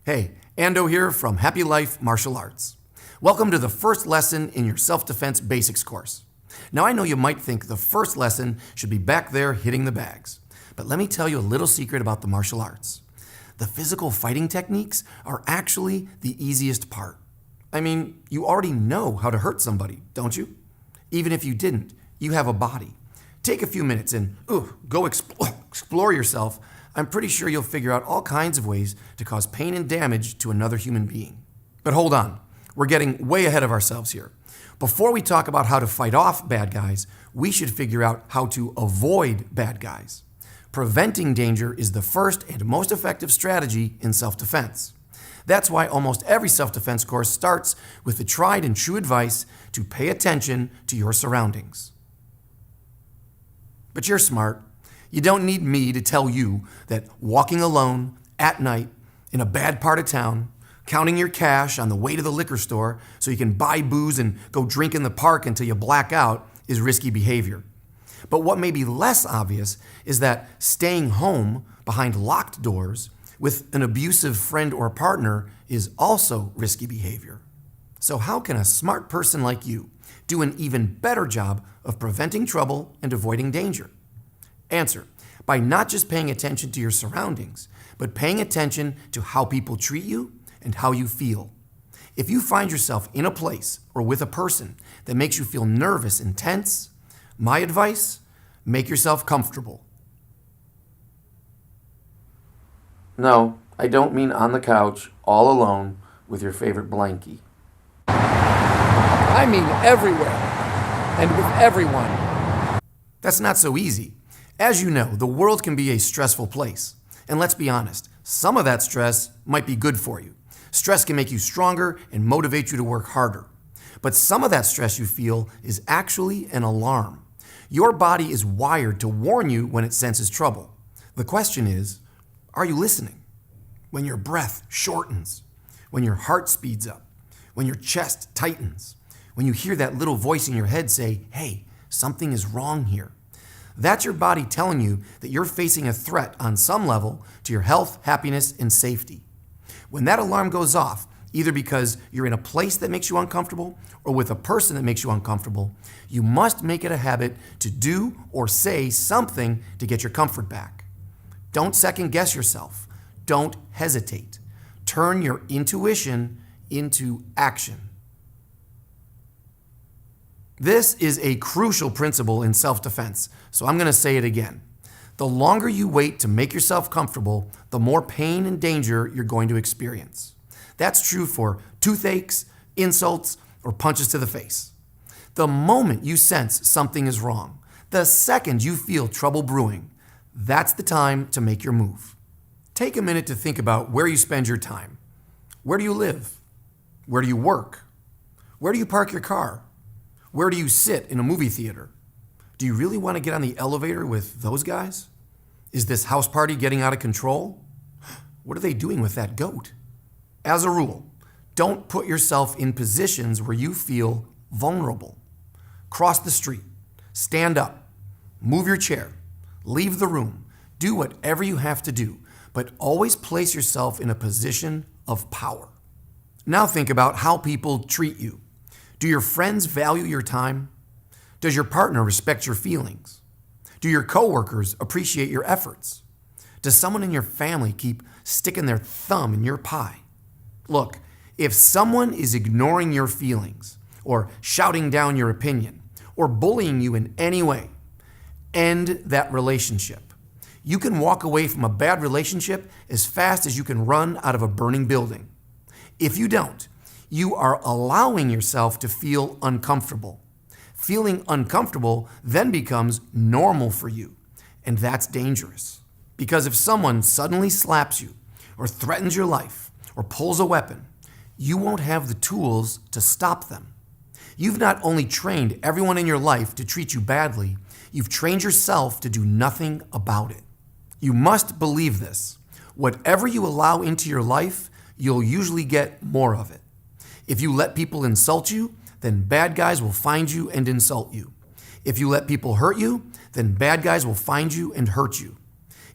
Hey, Ando here from Happy Life Martial Arts. Welcome to the first lesson in your self-defense basics course. Now I know you might think the first lesson should be back there hitting the bags, but let me tell you a little secret about the martial arts. The physical fighting techniques are actually the easiest part. I mean, you already know how to hurt somebody, don't you? Even if you didn't, you have a body. Take a few minutes and go explore yourself. I'm pretty sure you'll figure out all kinds of ways to cause pain and damage to another human being. But hold on, we're getting way ahead of ourselves here. Before we talk about how to fight off bad guys, we should figure out how to avoid bad guys. Preventing danger is the first and most effective strategy in self-defense. That's why almost every self-defense course starts with the tried and true advice to pay attention to your surroundings. But you're smart. You don't need me to tell you that walking alone at night in a bad part of town, counting your cash on the way to the liquor store so you can buy booze and go drink in the park until you black out is risky behavior. But what may be less obvious is that staying home behind locked doors with an abusive friend or partner is also risky behavior. So how can a smart person like you do an even better job of preventing trouble and avoiding danger? Answer: by not just paying attention to your surroundings, but paying attention to how people treat you and how you feel. If you find yourself in a place or with a person that makes you feel nervous and tense, my advice: make yourself comfortable. No, I don't mean on the couch, all alone, with your favorite blankie. I mean everywhere, and with everyone. That's not so easy. As you know, the world can be a stressful place. And let's be honest, some of that stress might be good for you. Stress can make you stronger and motivate you to work harder. But some of that stress you feel is actually an alarm. Your body is wired to warn you when it senses trouble. The question is, are you listening? When your breath shortens, when your heart speeds up, when your chest tightens, when you hear that little voice in your head say, hey, something is wrong here. That's your body telling you that you're facing a threat on some level to your health, happiness, and safety. When that alarm goes off, either because you're in a place that makes you uncomfortable or with a person that makes you uncomfortable, you must make it a habit to do or say something to get your comfort back. Don't second guess yourself. Don't hesitate. Turn your intuition into action. This is a crucial principle in self-defense, so I'm going to say it again. The longer you wait to make yourself comfortable, the more pain and danger you're going to experience. That's true for toothaches, insults, or punches to the face. The moment you sense something is wrong, the second you feel trouble brewing, that's the time to make your move. Take a minute to think about where you spend your time. Where do you live? Where do you work? Where do you park your car? Where do you sit in a movie theater? Do you really want to get on the elevator with those guys? Is this house party getting out of control? What are they doing with that goat? As a rule, don't put yourself in positions where you feel vulnerable. Cross the street, stand up, move your chair, leave the room, do whatever you have to do, but always place yourself in a position of power. Now think about how people treat you. Do your friends value your time? Does your partner respect your feelings? Do your coworkers appreciate your efforts? Does someone in your family keep sticking their thumb in your pie? Look, if someone is ignoring your feelings, or shouting down your opinion, or bullying you in any way, end that relationship. You can walk away from a bad relationship as fast as you can run out of a burning building. If you don't, you are allowing yourself to feel uncomfortable. Feeling uncomfortable then becomes normal for you, and that's dangerous. Because if someone suddenly slaps you, or threatens your life, or pulls a weapon, you won't have the tools to stop them. You've not only trained everyone in your life to treat you badly, you've trained yourself to do nothing about it. You must believe this. Whatever you allow into your life, you'll usually get more of it. If you let people insult you, then bad guys will find you and insult you. If you let people hurt you, then bad guys will find you and hurt you.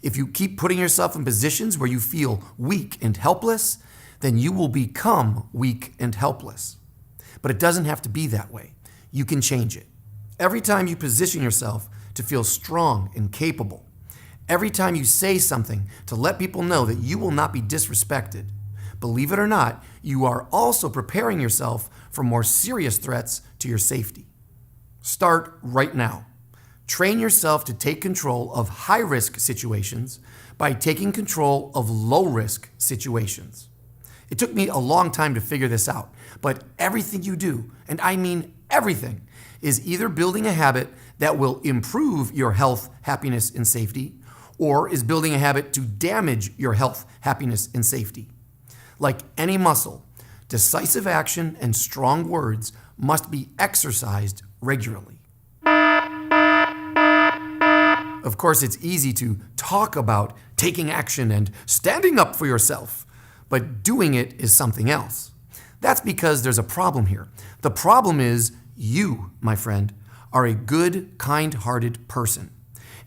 If you keep putting yourself in positions where you feel weak and helpless, then you will become weak and helpless. But it doesn't have to be that way. You can change it. Every time you position yourself to feel strong and capable, every time you say something to let people know that you will not be disrespected, believe it or not, you are also preparing yourself for more serious threats to your safety. Start right now. Train yourself to take control of high-risk situations by taking control of low-risk situations. It took me a long time to figure this out, but everything you do, and I mean everything, is either building a habit that will improve your health, happiness, and safety, or is building a habit to damage your health, happiness, and safety. Like any muscle, decisive action and strong words must be exercised regularly. Of course, it's easy to talk about taking action and standing up for yourself, but doing it is something else. That's because there's a problem here. The problem is you, my friend, are a good, kind-hearted person.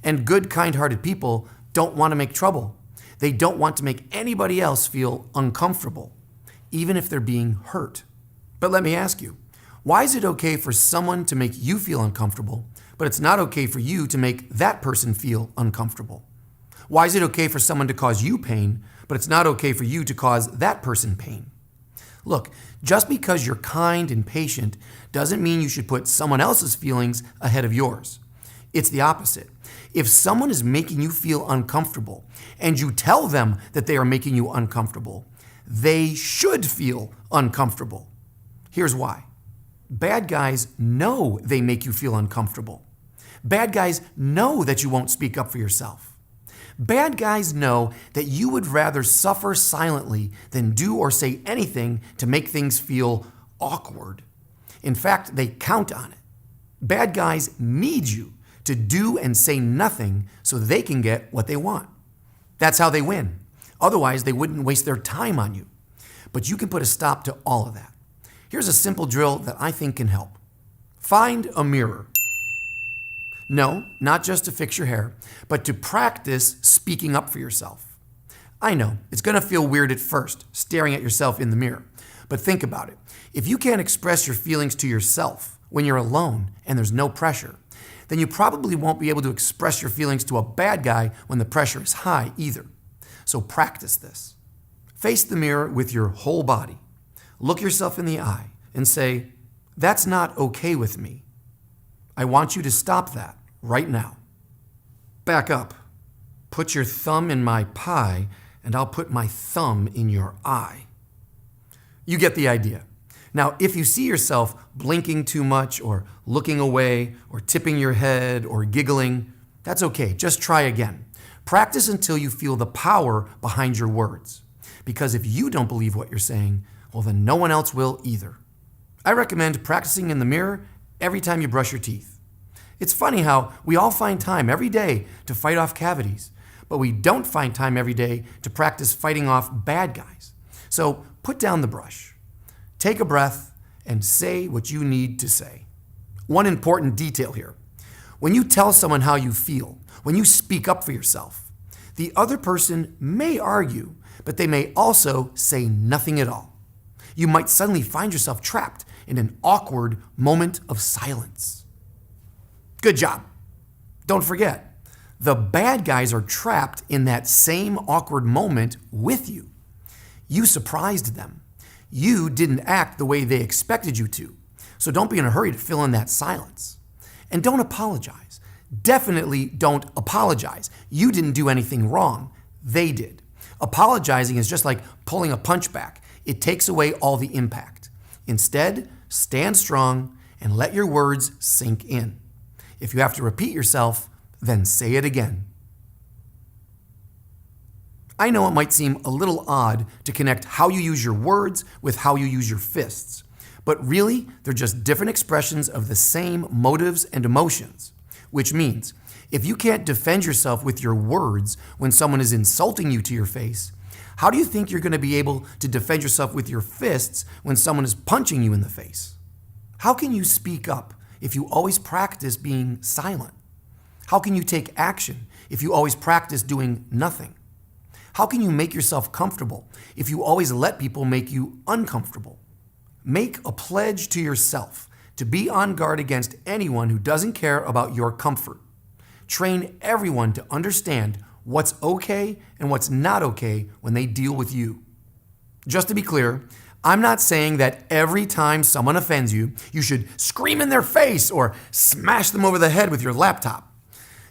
And good, kind-hearted people don't want to make trouble. They don't want to make anybody else feel uncomfortable, even if they're being hurt. But let me ask you, why is it okay for someone to make you feel uncomfortable, but it's not okay for you to make that person feel uncomfortable? Why is it okay for someone to cause you pain, but it's not okay for you to cause that person pain? Look, just because you're kind and patient doesn't mean you should put someone else's feelings ahead of yours. It's the opposite. If someone is making you feel uncomfortable and you tell them that they are making you uncomfortable, they should feel uncomfortable. Here's why. Bad guys know they make you feel uncomfortable. Bad guys know that you won't speak up for yourself. Bad guys know that you would rather suffer silently than do or say anything to make things feel awkward. In fact, they count on it. Bad guys need you to do and say nothing so they can get what they want. That's how they win. Otherwise, they wouldn't waste their time on you. But you can put a stop to all of that. Here's a simple drill that I think can help. Find a mirror. No, not just to fix your hair, but to practice speaking up for yourself. I know, it's going to feel weird at first, staring at yourself in the mirror. But think about it. If you can't express your feelings to yourself when you're alone and there's no pressure, then you probably won't be able to express your feelings to a bad guy when the pressure is high either. So practice this. Face the mirror with your whole body. Look yourself in the eye and say, "That's not okay with me. I want you to stop that right now." Back up. Put your thumb in my pie, and I'll put my thumb in your eye. You get the idea. Now, if you see yourself blinking too much or looking away or tipping your head or giggling, that's okay. Just try again. Practice until you feel the power behind your words. Because if you don't believe what you're saying, well, then no one else will either. I recommend practicing in the mirror every time you brush your teeth. It's funny how we all find time every day to fight off cavities, but we don't find time every day to practice fighting off bad guys. So put down the brush, take a breath, and say what you need to say. One important detail here. When you tell someone how you feel, when you speak up for yourself, the other person may argue, but they may also say nothing at all. You might suddenly find yourself trapped in an awkward moment of silence. Good job. Don't forget, the bad guys are trapped in that same awkward moment with you. You surprised them. You didn't act the way they expected you to. So don't be in a hurry to fill in that silence. And don't apologize. Definitely don't apologize. You didn't do anything wrong. They did. Apologizing is just like pulling a punch back. It takes away all the impact. Instead, stand strong and let your words sink in. If you have to repeat yourself, then say it again. I know it might seem a little odd to connect how you use your words with how you use your fists, but really, they're just different expressions of the same motives and emotions, which means if you can't defend yourself with your words when someone is insulting you to your face, how do you think you're going to be able to defend yourself with your fists when someone is punching you in the face? How can you speak up if you always practice being silent? How can you take action if you always practice doing nothing? How can you make yourself comfortable if you always let people make you uncomfortable? Make a pledge to yourself to be on guard against anyone who doesn't care about your comfort. Train everyone to understand what's okay and what's not okay when they deal with you. Just to be clear, I'm not saying that every time someone offends you, you should scream in their face or smash them over the head with your laptop.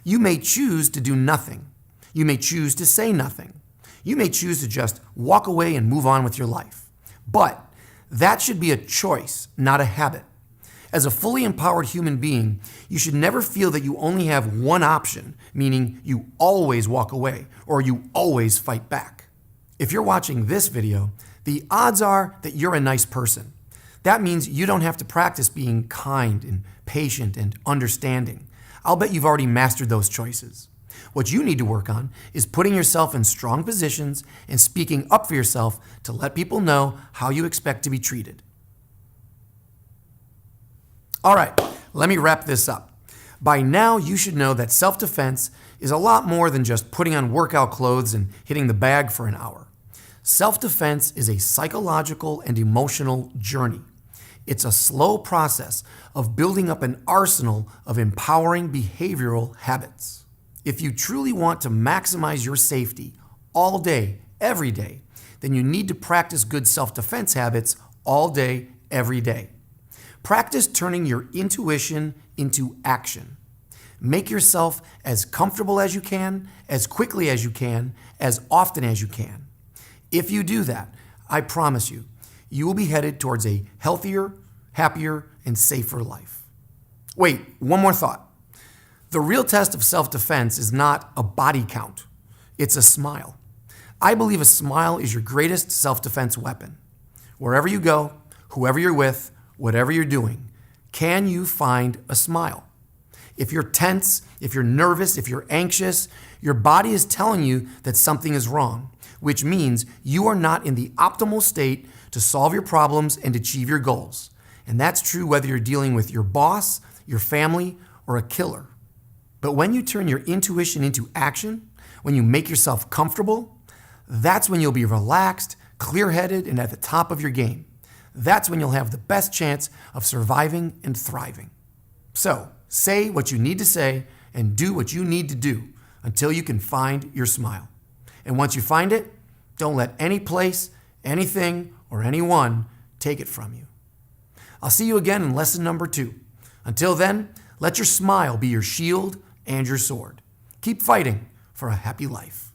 You may choose to do nothing. You may choose to say nothing. You may choose to just walk away and move on with your life. But that should be a choice, not a habit. As a fully empowered human being, you should never feel that you only have one option, meaning you always walk away or you always fight back. If you're watching this video, the odds are that you're a nice person. That means you don't have to practice being kind and patient and understanding. I'll bet you've already mastered those choices. What you need to work on is putting yourself in strong positions and speaking up for yourself to let people know how you expect to be treated. All right, let me wrap this up. By now, you should know that self-defense is a lot more than just putting on workout clothes and hitting the bag for an hour. Self-defense is a psychological and emotional journey. It's a slow process of building up an arsenal of empowering behavioral habits. If you truly want to maximize your safety all day, every day, then you need to practice good self-defense habits all day, every day. Practice turning your intuition into action. Make yourself as comfortable as you can, as quickly as you can, as often as you can. If you do that, I promise you, you will be headed towards a healthier, happier, and safer life. Wait, one more thought. The real test of self-defense is not a body count. It's a smile. I believe a smile is your greatest self-defense weapon. Wherever you go, whoever you're with, whatever you're doing, can you find a smile? If you're tense, if you're nervous, if you're anxious, your body is telling you that something is wrong, which means you are not in the optimal state to solve your problems and achieve your goals. And that's true whether you're dealing with your boss, your family, or a killer. But when you turn your intuition into action, when you make yourself comfortable, that's when you'll be relaxed, clear-headed, and at the top of your game. That's when you'll have the best chance of surviving and thriving. So, say what you need to say and do what you need to do until you can find your smile. And once you find it, don't let any place, anything, or anyone take it from you. I'll see you again in lesson number 2. Until then, let your smile be your shield and your sword. Keep fighting for a happy life.